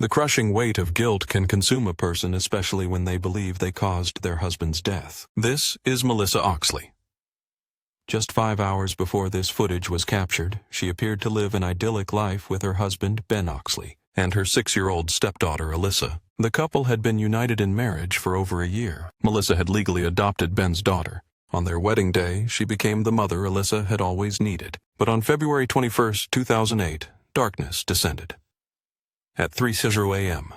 The crushing weight of guilt can consume a person, especially when they believe they caused their husband's death. This is Alyssa Oxley. Just 5 hours before this footage was captured, she appeared to live an idyllic life with her husband, Ben Oxley, and her 6-year-old stepdaughter, Alyssa. The couple had been united in marriage for over a year. Alyssa had legally adopted Ben's daughter. On their wedding day, she became the mother Alyssa had always needed. But on February 21, 2008, darkness descended. At 3:00 a.m.,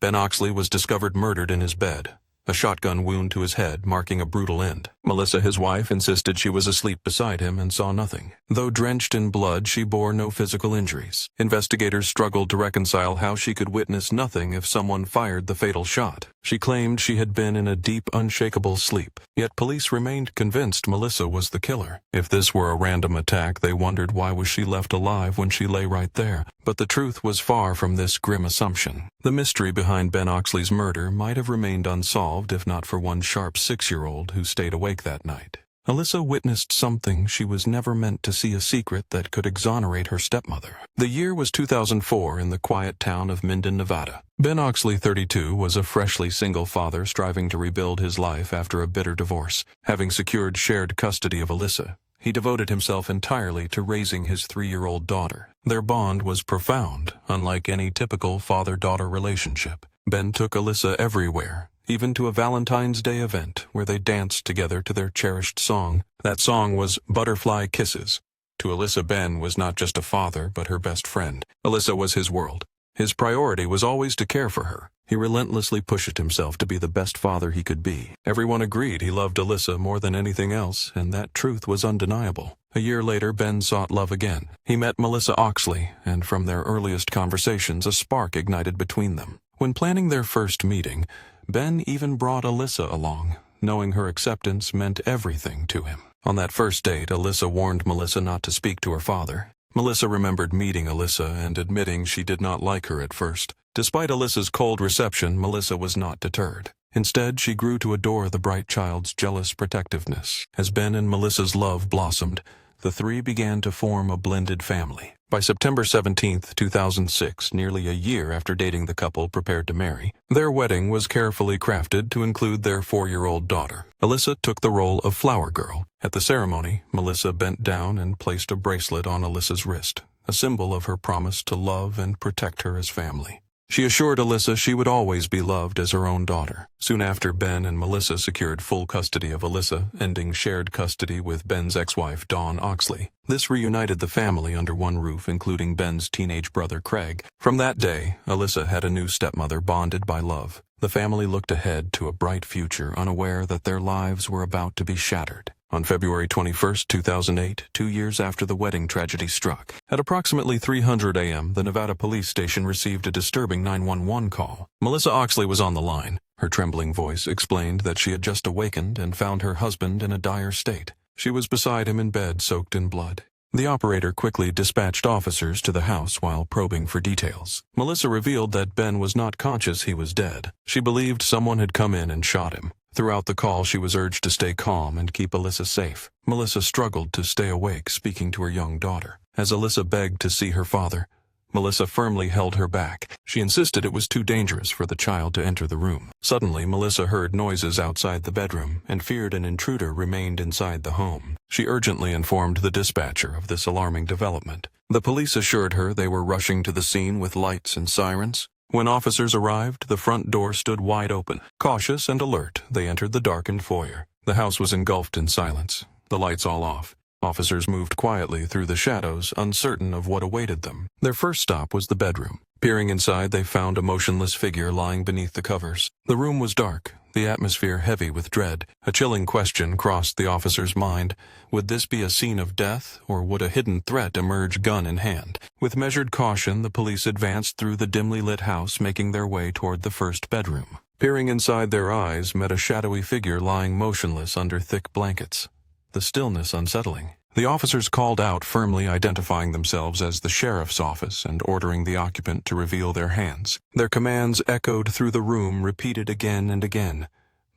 Ben Oxley was discovered murdered in his bed, a shotgun wound to his head marking a brutal end. Alyssa, his wife, insisted she was asleep beside him and saw nothing. Though drenched in blood, she bore no physical injuries. Investigators struggled to reconcile how she could witness nothing if someone fired the fatal shot. She claimed she had been in a deep, unshakable sleep. Yet police remained convinced Alyssa was the killer. If this were a random attack, they wondered why was she left alive when she lay right there. But the truth was far from this grim assumption. The mystery behind Ben Oxley's murder might have remained unsolved if not for one sharp 6-year-old who stayed awake that night. Alyssa witnessed something she was never meant to see, a secret that could exonerate her stepmother. The year was 2004 in the quiet town of Minden, Nevada. Ben Oxley, 32, was a freshly single father striving to rebuild his life after a bitter divorce. Having secured shared custody of Alyssa, he devoted himself entirely to raising his 3-year-old daughter. Their bond was profound, unlike any typical father-daughter relationship. Ben took Alyssa everywhere, even to a Valentine's Day event where they danced together to their cherished song. That song was Butterfly Kisses. To Alyssa, Ben was not just a father, but her best friend. Alyssa was his world. His priority was always to care for her. He relentlessly pushed himself to be the best father he could be. Everyone agreed he loved Alyssa more than anything else, and that truth was undeniable. A year later, Ben sought love again. He met Alyssa Oxley, and from their earliest conversations, a spark ignited between them. When planning their first meeting, Ben even brought Alyssa along, knowing her acceptance meant everything to him. On that first date, Alyssa warned Alyssa not to speak to her father. Alyssa remembered meeting Alyssa and admitting she did not like her at first. Despite Alyssa's cold reception, Alyssa was not deterred. Instead, she grew to adore the bright child's jealous protectiveness. As Ben and Alyssa's love blossomed, the three began to form a blended family. By September 17, 2006, nearly a year after dating the couple prepared to marry, their wedding was carefully crafted to include their 4-year-old daughter. Alyssa took the role of flower girl. At the ceremony, Alyssa bent down and placed a bracelet on Alyssa's wrist, a symbol of her promise to love and protect her as family. She assured Alyssa she would always be loved as her own daughter. Soon after, Ben and Alyssa secured full custody of Alyssa, ending shared custody with Ben's ex-wife, Dawn Oxley. This reunited the family under one roof, including Ben's teenage brother, Craig. From that day, Alyssa had a new stepmother bonded by love. The family looked ahead to a bright future, unaware that their lives were about to be shattered. On February 21, 2008, 2 years after the wedding tragedy struck, at approximately 3:00 a.m., the Nevada police station received a disturbing 911 call. Alyssa Oxley was on the line. Her trembling voice explained that she had just awakened and found her husband in a dire state. She was beside him in bed, soaked in blood. The operator quickly dispatched officers to the house while probing for details. Alyssa revealed that Ben was not conscious, he was dead. She believed someone had come in and shot him. Throughout the call, she was urged to stay calm and keep Alyssa safe. Alyssa struggled to stay awake, speaking to her young daughter. As Alyssa begged to see her father, Alyssa firmly held her back. She insisted it was too dangerous for the child to enter the room. Suddenly, Alyssa heard noises outside the bedroom and feared an intruder remained inside the home. She urgently informed the dispatcher of this alarming development. The police assured her they were rushing to the scene with lights and sirens. When officers arrived, the front door stood wide open. Cautious and alert, they entered the darkened foyer. The house was engulfed in silence, the lights all off. Officers moved quietly through the shadows, uncertain of what awaited them. Their first stop was the bedroom. Peering inside, they found a motionless figure lying beneath the covers. The room was dark, the atmosphere heavy with dread. A chilling question crossed the officer's mind. Would this be a scene of death, or would a hidden threat emerge gun in hand? With measured caution, the police advanced through the dimly lit house, making their way toward the first bedroom. Peering inside, their eyes met a shadowy figure lying motionless under thick blankets. The stillness unsettling. The officers called out, firmly identifying themselves as the sheriff's office and ordering the occupant to reveal their hands. Their commands echoed through the room, repeated again and again,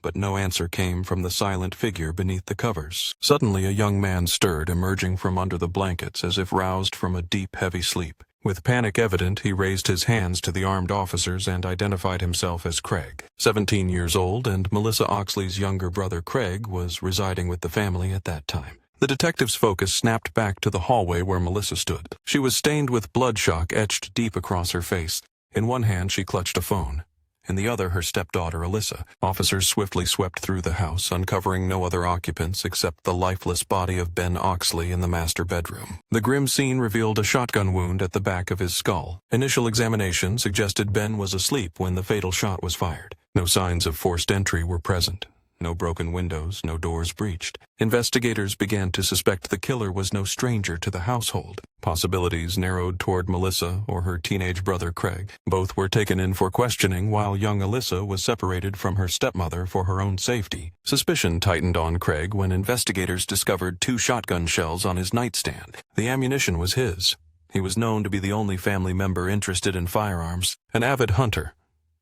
but no answer came from the silent figure beneath the covers. Suddenly, a young man stirred, emerging from under the blankets as if roused from a deep, heavy sleep. With panic evident, he raised his hands to the armed officers and identified himself as Craig, 17 years old, and Melissa Oxley's younger brother Craig was residing with the family at that time. The detective's focus snapped back to the hallway where Melissa stood. She was stained with bloodshot etched deep across her face. In one hand she clutched a phone. In the other, her stepdaughter, Alyssa. Officers swiftly swept through the house, uncovering no other occupants except the lifeless body of Ben Oxley in the master bedroom. The grim scene revealed a shotgun wound at the back of his skull. Initial examination suggested Ben was asleep when the fatal shot was fired. No signs of forced entry were present. No broken windows, no doors breached. Investigators began to suspect the killer was no stranger to the household. Possibilities narrowed toward Melissa or her teenage brother Craig. Both were taken in for questioning while young Alyssa was separated from her stepmother for her own safety. Suspicion tightened on Craig when investigators discovered 2 shotgun shells on his nightstand. The ammunition was his. He was known to be the only family member interested in firearms, an avid hunter.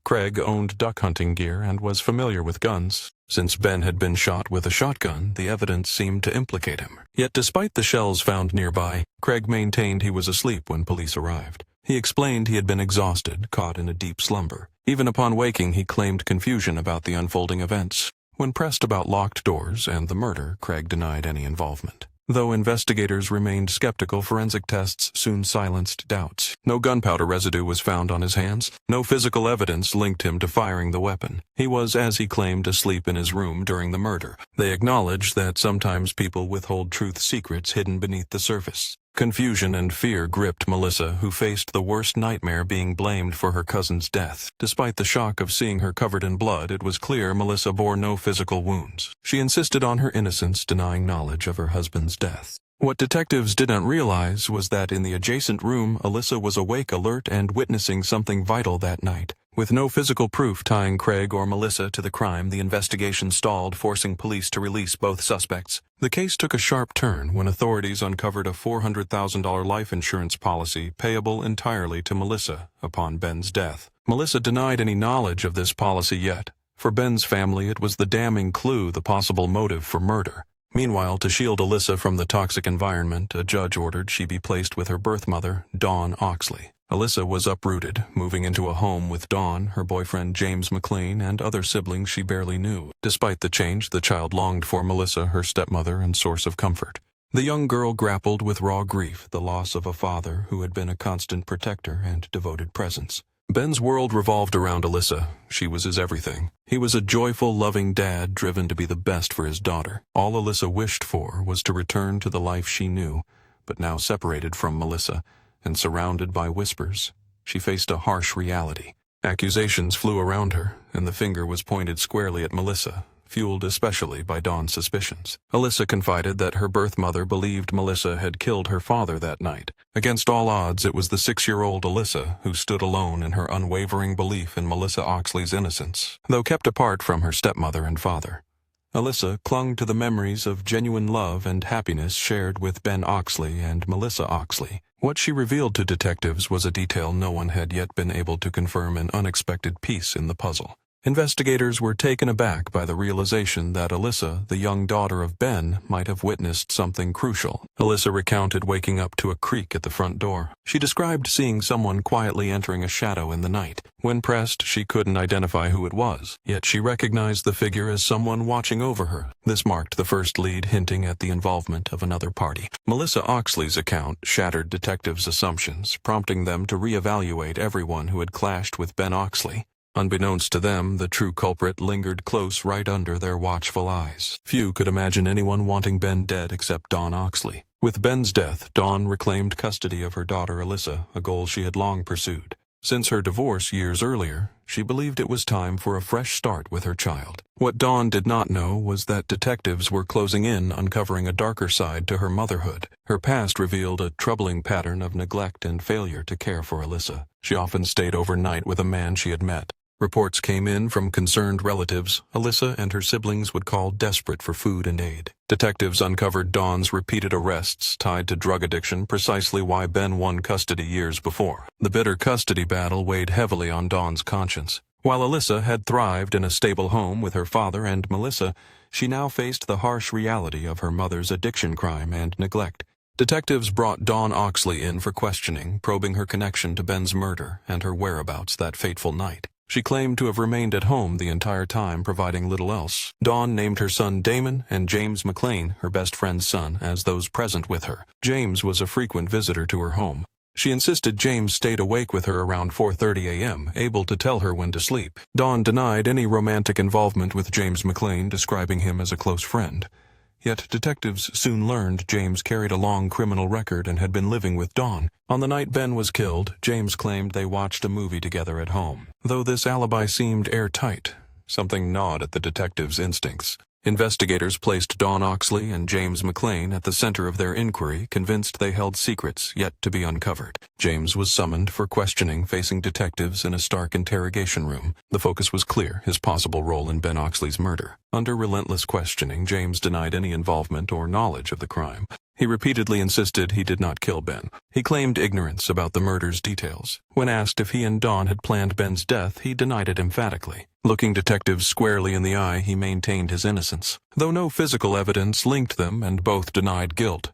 Craig owned duck hunting gear and was familiar with guns. Since Ben had been shot with a shotgun, the evidence seemed to implicate him. Yet despite the shells found nearby, Craig maintained he was asleep when police arrived. He explained he had been exhausted, caught in a deep slumber. Even upon waking, he claimed confusion about the unfolding events. When pressed about locked doors and the murder, Craig denied any involvement. Though investigators remained skeptical, forensic tests soon silenced doubts. No gunpowder residue was found on his hands. No physical evidence linked him to firing the weapon. He was, as he claimed, asleep in his room during the murder. They acknowledged that sometimes people withhold truth secrets hidden beneath the surface. Confusion and fear gripped Melissa, who faced the worst nightmare, being blamed for her cousin's death. Despite the shock of seeing her covered in blood, it was clear Melissa bore no physical wounds. She insisted on her innocence, denying knowledge of her husband's death. What detectives didn't realize was that in the adjacent room, Alyssa was awake, alert, and witnessing something vital that night. With no physical proof tying Craig or Melissa to the crime, the investigation stalled, forcing police to release both suspects. The case took a sharp turn when authorities uncovered a $400,000 life insurance policy payable entirely to Melissa upon Ben's death. Melissa denied any knowledge of this policy yet. For Ben's family, it was the damning clue, the possible motive for murder. Meanwhile, to shield Alyssa from the toxic environment, a judge ordered she be placed with her birth mother, Dawn Oxley. Alyssa was uprooted, moving into a home with Dawn, her boyfriend James McLean, and other siblings she barely knew. Despite the change, the child longed for Melissa, her stepmother and source of comfort. The young girl grappled with raw grief, the loss of a father who had been a constant protector and devoted presence. Ben's world revolved around Alyssa. She was his everything. He was a joyful, loving dad driven to be the best for his daughter. All Alyssa wished for was to return to the life she knew, but now separated from Melissa and surrounded by whispers, she faced a harsh reality. Accusations flew around her, and the finger was pointed squarely at Melissa, fueled especially by Dawn's suspicions. Alyssa confided that her birth mother believed Melissa had killed her father that night. Against all odds, it was the 6-year-old Alyssa who stood alone in her unwavering belief in Melissa Oxley's innocence, though kept apart from her stepmother and father. Alyssa clung to the memories of genuine love and happiness shared with Ben Oxley and Melissa Oxley. What she revealed to detectives was a detail no one had yet been able to confirm, an unexpected piece in the puzzle. Investigators were taken aback by the realization that Alyssa, the young daughter of Ben, might have witnessed something crucial. Alyssa recounted waking up to a creak at the front door. She described seeing someone quietly entering a shadow in the night. When pressed, she couldn't identify who it was, yet she recognized the figure as someone watching over her. This marked the first lead hinting at the involvement of another party. Melissa Oxley's account shattered detectives' assumptions, prompting them to reevaluate everyone who had clashed with Ben Oxley. Unbeknownst to them, the true culprit lingered close right under their watchful eyes. Few could imagine anyone wanting Ben dead except Dawn Oxley. With Ben's death, Dawn reclaimed custody of her daughter Alyssa, a goal she had long pursued. Since her divorce years earlier, she believed it was time for a fresh start with her child. What Dawn did not know was that detectives were closing in, uncovering a darker side to her motherhood. Her past revealed a troubling pattern of neglect and failure to care for Alyssa. She often stayed overnight with a man she had met. Reports came in from concerned relatives. Alyssa and her siblings would call desperate for food and aid. Detectives uncovered Dawn's repeated arrests tied to drug addiction, precisely why Ben won custody years before. The bitter custody battle weighed heavily on Dawn's conscience. While Alyssa had thrived in a stable home with her father and Melissa, she now faced the harsh reality of her mother's addiction crime and neglect. Detectives brought Dawn Oxley in for questioning, probing her connection to Ben's murder and her whereabouts that fateful night. She claimed to have remained at home the entire time, providing little else. Dawn named her son Damon and James McLean, her best friend's son, as those present with her. James was a frequent visitor to her home. She insisted James stayed awake with her around 4:30 a.m., able to tell her when to sleep. Dawn denied any romantic involvement with James McLean, describing him as a close friend. Yet detectives soon learned James carried a long criminal record and had been living with Dawn. On the night Ben was killed, James claimed they watched a movie together at home. Though this alibi seemed airtight, something gnawed at the detectives' instincts. Investigators placed Dawn Oxley and James McLean at the center of their inquiry, convinced they held secrets yet to be uncovered. James was summoned for questioning, facing detectives in a stark interrogation room. The focus was clear: his possible role in Ben Oxley's murder. Under relentless questioning, James denied any involvement or knowledge of the crime. He repeatedly insisted he did not kill Ben. He claimed ignorance about the murder's details. When asked if he and Dawn had planned Ben's death, he denied it emphatically. Looking detectives squarely in the eye, he maintained his innocence, though no physical evidence linked them and both denied guilt.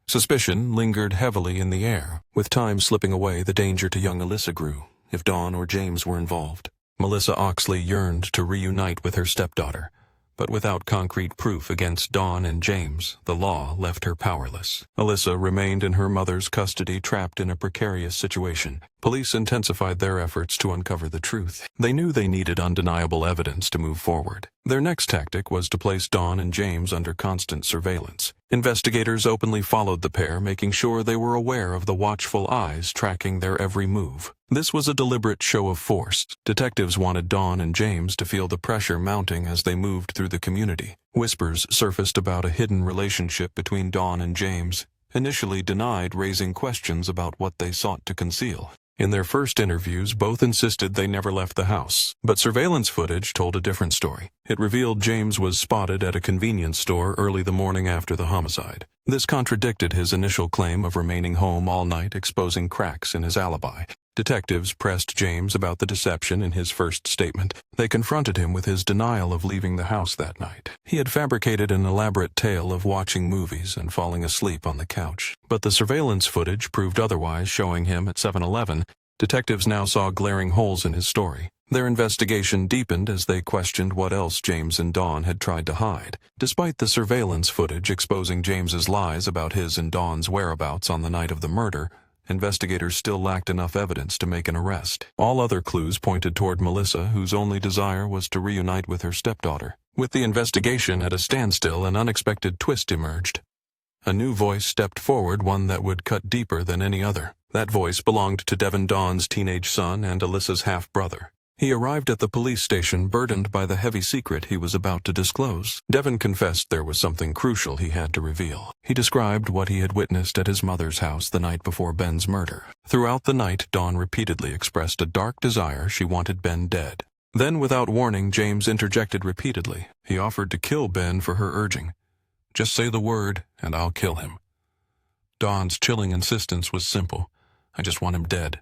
Suspicion lingered heavily in the air. With time slipping away, the danger to young Alyssa grew, if Dawn or James were involved. Melissa Oxley yearned to reunite with her stepdaughter, but without concrete proof against Dawn and James, the law left her powerless. Alyssa remained in her mother's custody, trapped in a precarious situation. Police intensified their efforts to uncover the truth. They knew they needed undeniable evidence to move forward. Their next tactic was to place Dawn and James under constant surveillance. Investigators openly followed the pair, making sure they were aware of the watchful eyes tracking their every move. This was a deliberate show of force. Detectives wanted Dawn and James to feel the pressure mounting as they moved through the community. Whispers surfaced about a hidden relationship between Dawn and James, initially denied raising questions about what they sought to conceal. In their first interviews, both insisted they never left the house, but surveillance footage told a different story. It revealed James was spotted at a convenience store early the morning after the homicide. This contradicted his initial claim of remaining home all night, exposing cracks in his alibi. Detectives pressed James about the deception in his first statement. They confronted him with his denial of leaving the house that night. He had fabricated an elaborate tale of watching movies and falling asleep on the couch. But the surveillance footage proved otherwise, showing him at 7-Eleven. Detectives now saw glaring holes in his story. Their investigation deepened as they questioned what else James and Dawn had tried to hide. Despite the surveillance footage exposing James's lies about his and Dawn's whereabouts on the night of the murder, investigators still lacked enough evidence to make an arrest. All other clues pointed toward Melissa, whose only desire was to reunite with her stepdaughter. With the investigation at a standstill, an unexpected twist emerged. A new voice stepped forward, one that would cut deeper than any other. That voice belonged to Devin Dawn's teenage son and Alyssa's half-brother. He arrived at the police station burdened by the heavy secret he was about to disclose. Devin confessed there was something crucial he had to reveal. He described what he had witnessed at his mother's house the night before Ben's murder. Throughout the night, Dawn repeatedly expressed a dark desire: she wanted Ben dead. Then, without warning, James interjected repeatedly. He offered to kill Ben for her urging. "Just say the word, and I'll kill him." Dawn's chilling insistence was simple. "I just want him dead."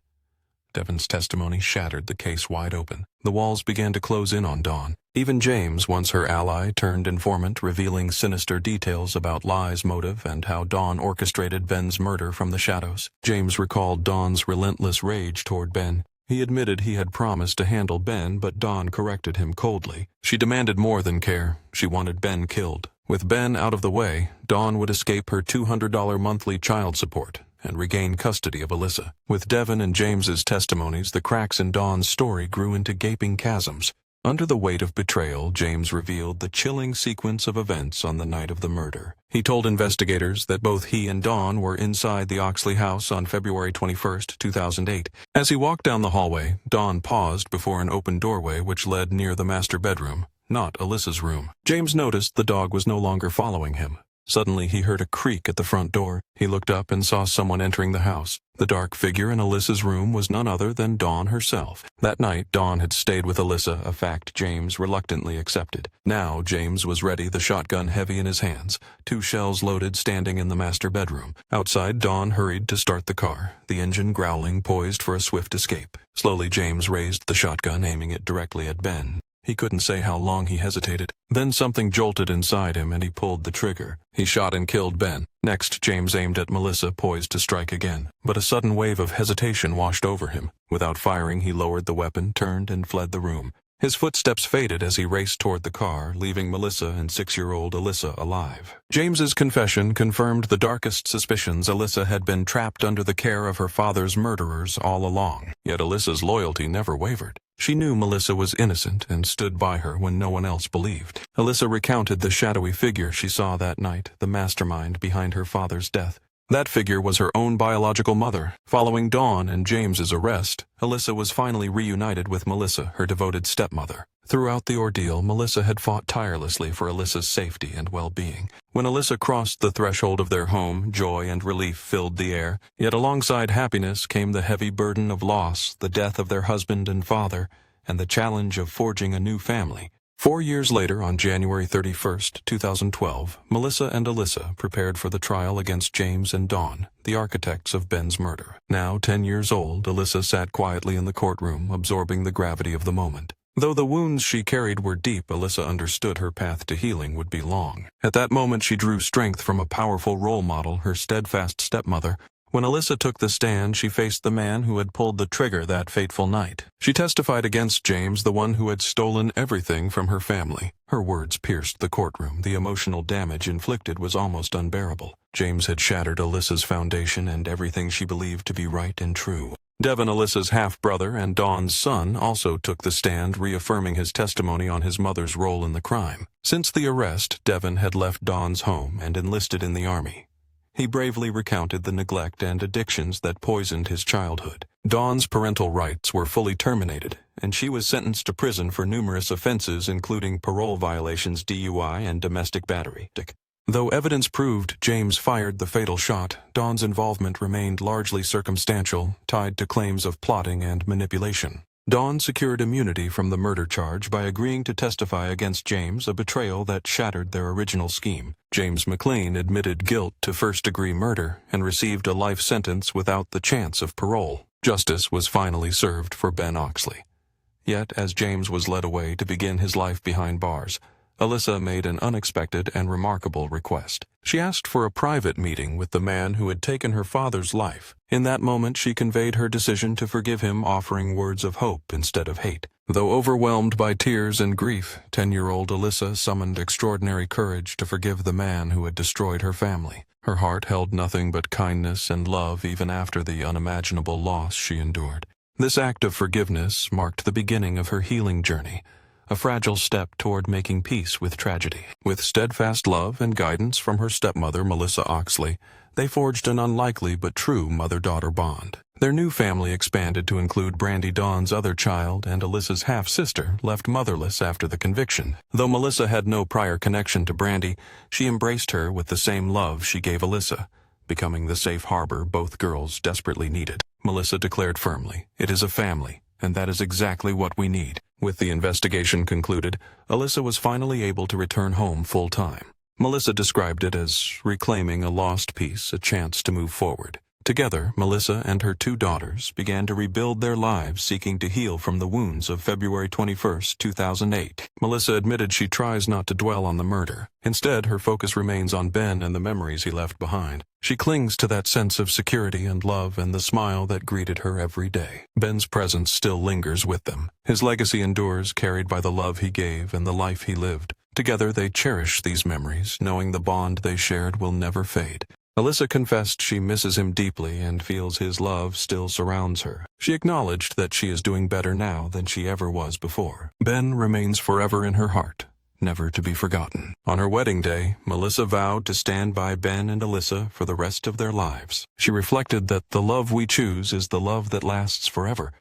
Devin's testimony shattered the case wide open. The walls began to close in on Dawn. Even James, once her ally, turned informant, revealing sinister details about Lie's motive and how Dawn orchestrated Ben's murder from the shadows. James recalled Dawn's relentless rage toward Ben. He admitted he had promised to handle Ben, but Dawn corrected him coldly. She demanded more than care. She wanted Ben killed. With Ben out of the way, Dawn would escape her $200 monthly child support and regain custody of Alyssa. With Devin and James's testimonies, the cracks in Dawn's story grew into gaping chasms. Under the weight of betrayal, James revealed the chilling sequence of events on the night of the murder. He told investigators that both he and Dawn were inside the Oxley house on February 21st, 2008. As he walked down the hallway, Dawn paused before an open doorway which led near the master bedroom, not Alyssa's room. James noticed the dog was no longer following him. Suddenly, he heard a creak at the front door. He looked up and saw someone entering the house. The dark figure in Alyssa's room was none other than Dawn herself. That night, Dawn had stayed with Alyssa, a fact James reluctantly accepted. Now, James was ready, the shotgun heavy in his hands, 2 shells loaded, standing in the master bedroom. Outside, Dawn hurried to start the car, the engine growling, poised for a swift escape. Slowly, James raised the shotgun, aiming it directly at Ben. He couldn't say how long he hesitated. Then something jolted inside him and he pulled the trigger. He shot and killed Ben. Next, James aimed at Melissa, poised to strike again. But a sudden wave of hesitation washed over him. Without firing, he lowered the weapon, turned, and fled the room. His footsteps faded as he raced toward the car, leaving Melissa and 6-year-old Alyssa alive. James's confession confirmed the darkest suspicions. Alyssa had been trapped under the care of her father's murderers all along. Yet Alyssa's loyalty never wavered. She knew Melissa was innocent and stood by her when no one else believed. Alyssa recounted the shadowy figure she saw that night, the mastermind behind her father's death. That figure was her own biological mother. Following Dawn and James's arrest, Alyssa was finally reunited with Melissa, her devoted stepmother. Throughout the ordeal, Melissa had fought tirelessly for Alyssa's safety and well-being. When Alyssa crossed the threshold of their home, joy and relief filled the air. Yet alongside happiness came the heavy burden of loss, the death of their husband and father, and the challenge of forging a new family. 4 years later, on January 31st, 2012, Melissa and Alyssa prepared for the trial against James and Dawn, the architects of Ben's murder. Now 10 years old, Alyssa sat quietly in the courtroom, absorbing the gravity of the moment. Though the wounds she carried were deep, Alyssa understood her path to healing would be long. At that moment, she drew strength from a powerful role model, her steadfast stepmother. When Alyssa took the stand, she faced the man who had pulled the trigger that fateful night. She testified against James, the one who had stolen everything from her family. Her words pierced the courtroom. The emotional damage inflicted was almost unbearable. James had shattered Alyssa's foundation and everything she believed to be right and true. Devin, Alyssa's half-brother and Dawn's son, also took the stand, reaffirming his testimony on his mother's role in the crime. Since the arrest, Devin had left Dawn's home and enlisted in the army. He bravely recounted the neglect and addictions that poisoned his childhood. Dawn's parental rights were fully terminated, and she was sentenced to prison for numerous offenses including parole violations, DUI, and domestic battery. Though evidence proved James fired the fatal shot, Dawn's involvement remained largely circumstantial, tied to claims of plotting and manipulation. Dawn secured immunity from the murder charge by agreeing to testify against James, a betrayal that shattered their original scheme. James McLean admitted guilt to first-degree murder and received a life sentence without the chance of parole. Justice was finally served for Ben Oxley. Yet, as James was led away to begin his life behind bars, Alyssa made an unexpected and remarkable request. She asked for a private meeting with the man who had taken her father's life. In that moment, she conveyed her decision to forgive him, offering words of hope instead of hate. Though overwhelmed by tears and grief, 10-year-old Alyssa summoned extraordinary courage to forgive the man who had destroyed her family. Her heart held nothing but kindness and love even after the unimaginable loss she endured. This act of forgiveness marked the beginning of her healing journey, a fragile step toward making peace with tragedy. With steadfast love and guidance from her stepmother, Melissa Oxley, they forged an unlikely but true mother-daughter bond. Their new family expanded to include Brandy, Dawn's other child, and Alyssa's half-sister, left motherless after the conviction. Though Melissa had no prior connection to Brandy, she embraced her with the same love she gave Alyssa, becoming the safe harbor both girls desperately needed. Melissa declared firmly, "It is a family, and that is exactly what we need." With the investigation concluded, Alyssa was finally able to return home full-time. Melissa described it as reclaiming a lost piece, a chance to move forward. Together, Melissa and her 2 daughters began to rebuild their lives, seeking to heal from the wounds of February 21, 2008. Melissa admitted she tries not to dwell on the murder. Instead, her focus remains on Ben and the memories he left behind. She clings to that sense of security and love and the smile that greeted her every day. Ben's presence still lingers with them. His legacy endures, carried by the love he gave and the life he lived. Together, they cherish these memories, knowing the bond they shared will never fade. Alyssa confessed she misses him deeply and feels his love still surrounds her. She acknowledged that she is doing better now than she ever was before. Ben remains forever in her heart, never to be forgotten. On her wedding day, Melissa vowed to stand by Ben and Alyssa for the rest of their lives. She reflected that the love we choose is the love that lasts forever.